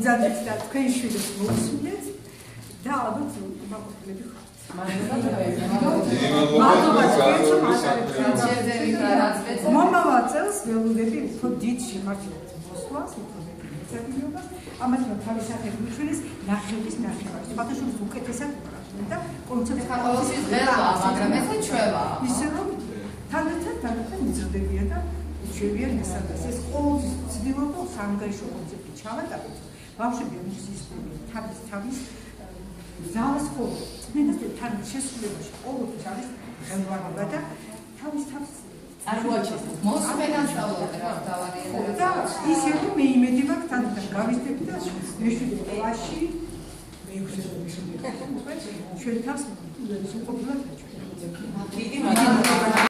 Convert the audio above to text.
მოგზადეთ და თქვენ შვილებს მოусმინეთ და ალბათ იმაყოფილები ხართ. მომავალ წელს ველოდები უფრო დიდ შეფარჩევას მოსვლას, უფრო მეტ ინიციატივას, ამათმა თავის სახელი უჩვენეს ნახევრის ნახევარს. ბათუმის უკეთესად უყურებდნენ და კონცერტი ყოველთვის ღელვა, მაგრამ ეს ჩვევა. ისე რომ თანდათან იზრდებიან და უჩვევიან მესამეს. ეს ყოველთვის ცდილობდა საანგარიშო კონცეფტი ჩავატაროთ. ბავშვები მუსიკოსები თავის ზალას ხოლმე წმინდა თან შესრულებაში ყოველთვის არის ხელვანება და თავის წარმოაჩენს მოსმენასწავლოთ რა დავარიეთ და ისე რომ მე იმედი მაქვს თანდათან გავიზრდები და მეშვიდე კლასში მე ჩვენ თავს ყოფილად დიდი მადლობა